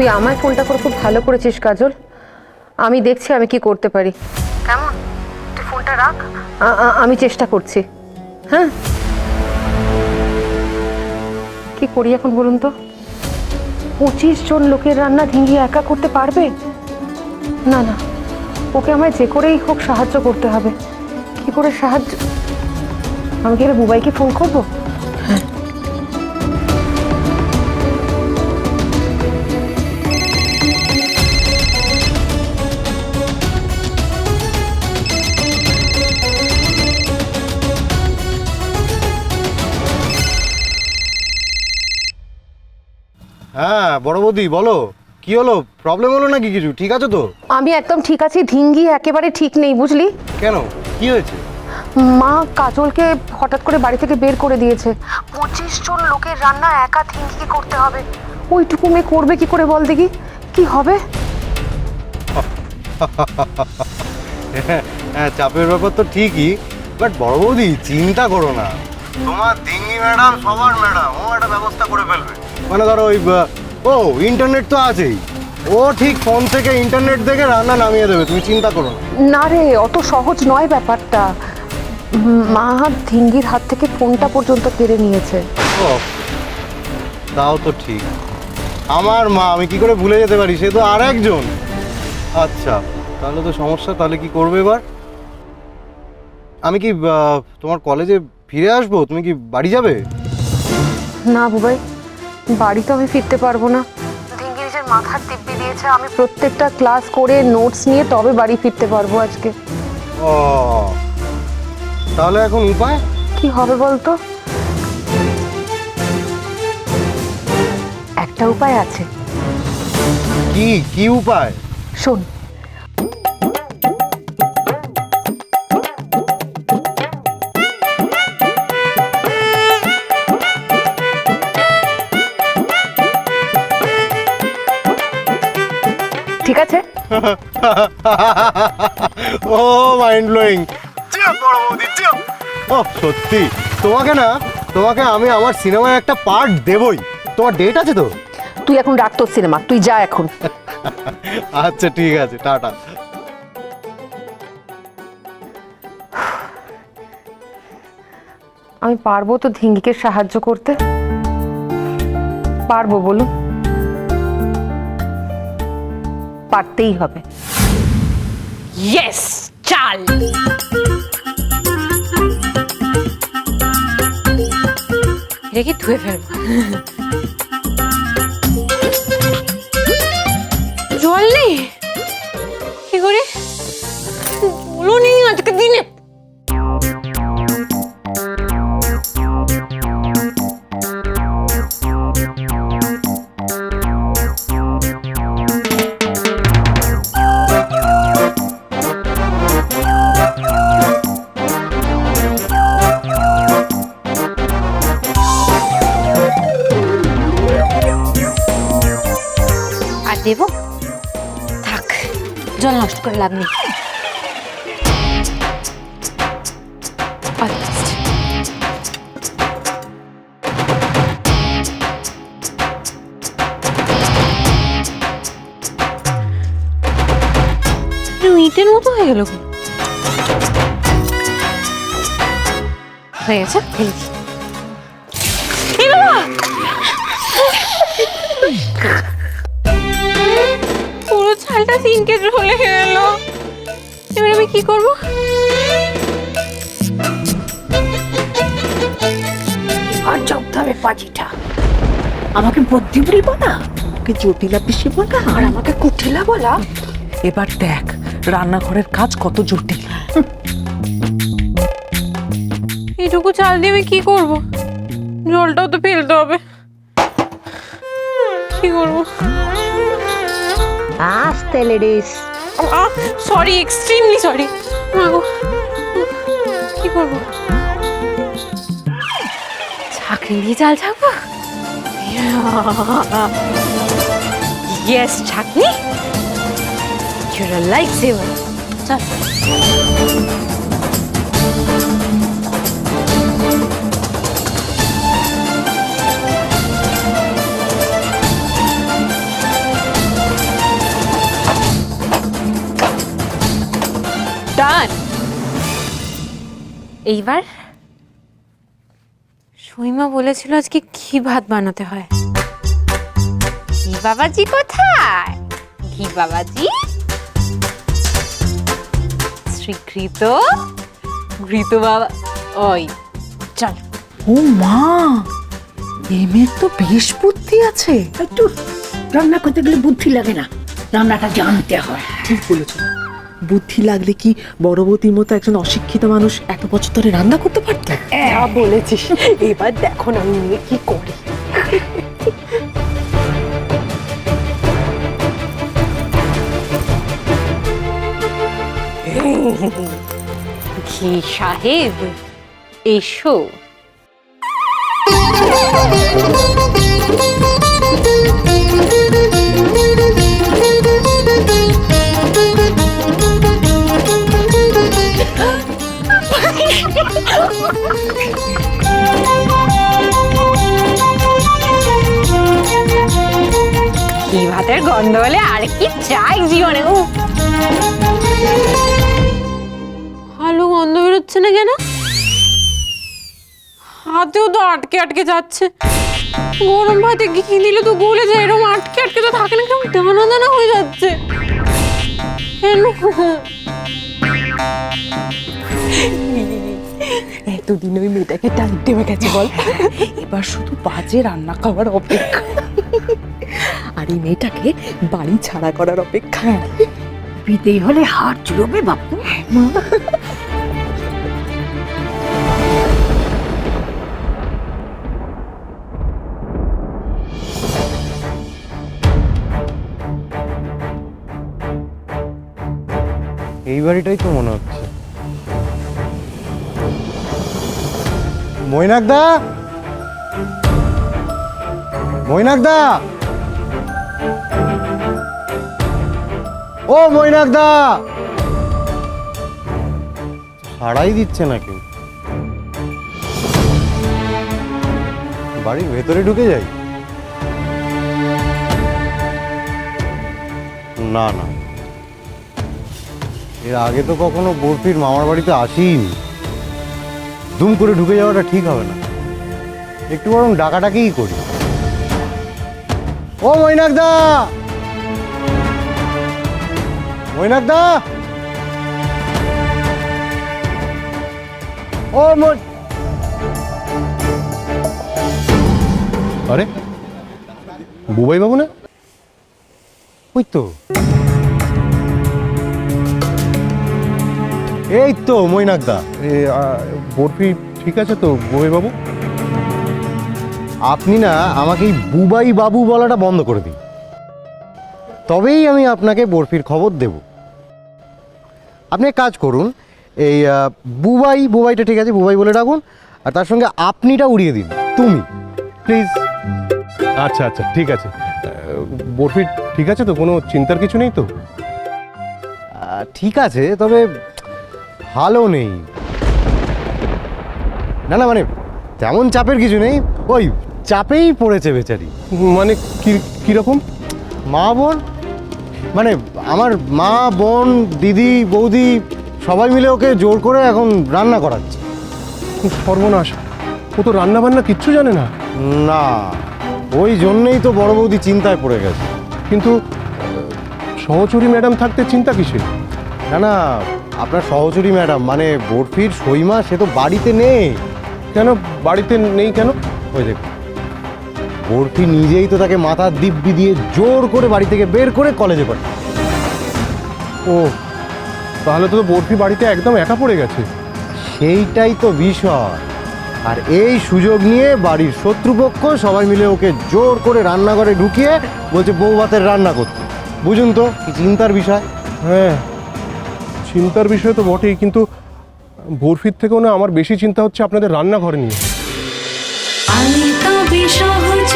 তুই আমায় ফোনটা করে খুব ভালো করেছিস কাজল। আমি দেখছি আমি কি করতে পারি। কেমন, তুই ফোনটা রাখ, আমি চেষ্টা করছি। হ্যাঁ, কি করি এখন বলুন তো? 25 জন লোকের রান্না ধিঙ্গি একা করতে পারবে? না না, ওকে আমায় যে করেই হোক সাহায্য করতে হবে। কি করে সাহায্য? আমি কি বুবাইকে ফোন করবো? হ্যাঁ। হ্যাঁ বড় বৌদি বলো, কি হলো? প্রবলেম হলো নাকি কিছু? ঠিক আছে তো? আমি একদম ঠিক আছি, ধিঙ্গি একেবারে ঠিক নেই বুঝলি। কেন, কি হয়েছে? মা কাজলকে হঠাৎ করে বাড়ি থেকে বের করে দিয়েছে। 25 জন লোকের রান্না একা ধিঙ্গি করতে হবে। ওইটুকু মেয়ে করবে কি করে বল দেখি, কি হবে? হ্যাঁ চাপের ব্যাপার তো ঠিকই, বাট বড় বৌদি চিন্তা করো না, তোমার দিঙ্গি ম্যাডাম সবার ম্যাডাম, ও একটা ব্যবস্থা করে ফেলবে। মানে ধরো ওই ও ইন্টারনেট তো আছেই, ও ঠিক ফোন থেকে ইন্টারনেট দেখে রান্না নামিয়ে দেবে, তুমি চিন্তা করো না। না রে, অত সহজ নয় ব্যাপারটা। মা ধিঙ্গির হাত থেকে ফোনটা পর্যন্ত কেড়ে নিয়েছে। ও তাও তো ঠিক, আমার মা, আমি কি করে ভুলে যেতে পারি, সে তো আর একজন। আচ্ছা তাহলে তো সমস্যা, তাহলে কি করবে এবার? আমি কি তোমার কলেজে ফিরে আসবো, তুমি কি বাড়ি যাবে? না বুবাই, বাড়ি তো আমি ফিরতে পারবো না। ধিঙ্গি নিজের মাথার দিব্যি দিয়েছে, আমি প্রত্যেকটা ক্লাস করে নোটস নিয়ে তবে বাড়ি ফিরতে পারবো আজকে। ও তাহলে এখন উপায় কি হবে বলতো? একটা উপায় আছে। কি? কি উপায়? শোন, ঠিক আছে? ও মাইন্ড ব্লোয়িং। ও সত্যি, তোমাকে আমি আমার সিনেমায় একটা পার্ট দেবই। তোমার ডেট আছে তো? তুই এখন রাখ তোর সিনেমা, তুই যা এখন। আচ্ছা ঠিক আছে, টাটা। আমি পারবো তো ধিঙ্গিকে সাহায্য করতে? পারবো বলুন? পারতেই হবে। ইয়েস, চাল। রেখে ধুয়ে ফেলবো। জল নেই, কি করি? জলও নেই আজকে দিনে। দেবো, থাক, জল নষ্ট করে লাভ নেই। ইটের মতো হয়ে গেল, হয়ে গেছে, ফেলে দিই। পুরো ছালটা সিনকে ঢলে গেল, এবার আমি কি করব? আর জব্দ হবে পাজিটা। আমাকে বুদ্ধি বলবো না, ওকে জটিলা পিসি বলা আর আমাকে কুটিলা বলা। এবার দেখ রান্নাঘরের কাজ কত জটিল। এইটুকু চাল দিয়ে আমি কি করব? জলটাও তো ফেলতে হবে, কি করব? আস্তে লেডিস। Sorry, extremely sorry. কি করব? ছাঁকনি দিয়ে চাল ছাঁকবো? ইয়েস, ছাঁকনি। You're a lifesaver. চল। এইবার সইমা বলেছিল আজকে ঘি ভাত বানাতে হয়। ঘি বাবাজি কোথায়? ঘি বাবাজি শ্রী ঘৃত ঘৃত বাবা, ওই চল। ও মা, এই মেয়ের তো বেশ বুদ্ধি আছে। একটু রান্না করতে গেলে বুদ্ধি লাগে না, রান্নাটা জানতে হয়। ঠিক বলেছ। বুদ্ধি লাগলে কি বড় বৌদির মতো একজন অশিক্ষিত মানুষ এত বছর ধরে রান্না করতে পারত? যা বলেছিস, এবার দেখো না আমি মেয়ে কি করি। ঘি সাহেব এসো। ঘি ভাতের গন্ধ হলে আর কি চাই জীবনে। ভালো গন্ধ বেরোচ্ছে না কেন? হাতেও তো আটকে আটকে যাচ্ছে। গরম ভাতে ঘি দিলে তো গলে যায়, এরকম আটকে আটকে তো থাকে না, কেমন দানা দানা হয়ে যাচ্ছে কেন? এতদিন ওই মেয়েটাকে টাইট দেবে গেছে বল, এবার শুধু বাজে রান্না খাওয়ার অপেক্ষা। আর এই মেয়েটাকে বাড়ি ছাড়া করার অপেক্ষা। বিদেয় হলে হাড় চুরবে বাপু। এই বাড়িটাই তো মনে হচ্ছে। মৈনাকদা, মৈনাকদা, ও মৈনাকদা, সাড়াই দিচ্ছে না কেউ। বাড়ির ভেতরে ঢুকে যাই? না না, এর আগে তো কখনো বরফির মামার বাড়িতে আসিনি। দুম করে ঢুকে যাওয়াটা ঠিক হবে না, একটু বরং ডাকাডাকিই করি। ও মৈনাকদা, মৈনাকদা, ও আরে বুবাই বাবু না? ওই তো, এই তো মৈনাকদা। বরফি ঠিক আছে তো বুবাই বাবু? আপনি না আমাকে এই বুবাই বাবু বলাটা বন্ধ করে দিন, তবেই আমি আপনাকে বরফির খবর দেব। আপনি এক কাজ করুন, এই বুবাইটা ঠিক আছে, বুবাই বলে ডাকুন, আর তার সঙ্গে আপনিটা উড়িয়ে দিন, তুমি প্লিজ। আচ্ছা আচ্ছা ঠিক আছে। বরফি ঠিক আছে তো, কোনো চিন্তার কিছু নেই তো? ঠিক আছে, তবে ভালো নেই। না না, মানে তেমন চাপের কিছু নেই, ওই চাপেই পড়েছে বেচারি। মানে কীরকম? মা বোন, মানে আমার মা বোন দিদি বৌদি সবাই মিলে ওকে জোর করে এখন রান্না করাচ্ছে। সর্বনাশ, ও তো রান্না বান্না কিচ্ছু জানে না। না, ওই জন্যেই তো বড় বৌদি চিন্তায় পড়ে গেছে। কিন্তু সহচরী ম্যাডাম থাকতে চিন্তা কিসের? না না, আপনার সহচরী ম্যাডাম মানে বরফির সইমা, সে তো বাড়িতে নেই। কেন বাড়িতে নেই কেন? ওই দেখুন, বরফি নিজেই তো তাকে মাথার দিব্যি দিয়ে জোর করে বাড়ি থেকে বের করে কলেজে পাঠায়। ও, তাহলে তো বরফি বাড়িতে একদম একা পড়ে গেছে। সেইটাই তো বিষয়। আর এই সুযোগ নিয়ে বাড়ির শত্রুপক্ষ সবাই মিলে ওকে জোর করে রান্নাঘরে ঢুকিয়ে বলছে বউ ভাতের রান্না করতে। বুঝুন তো কি চিন্তার বিষয়। হ্যাঁ, চিন্তার বিষয় তো বটেই, কিন্তু বরফির থেকেও না আমার বেশি চিন্তা হচ্ছে আপনাদের রান্নাঘর নিয়ে। আমি তবে সহজ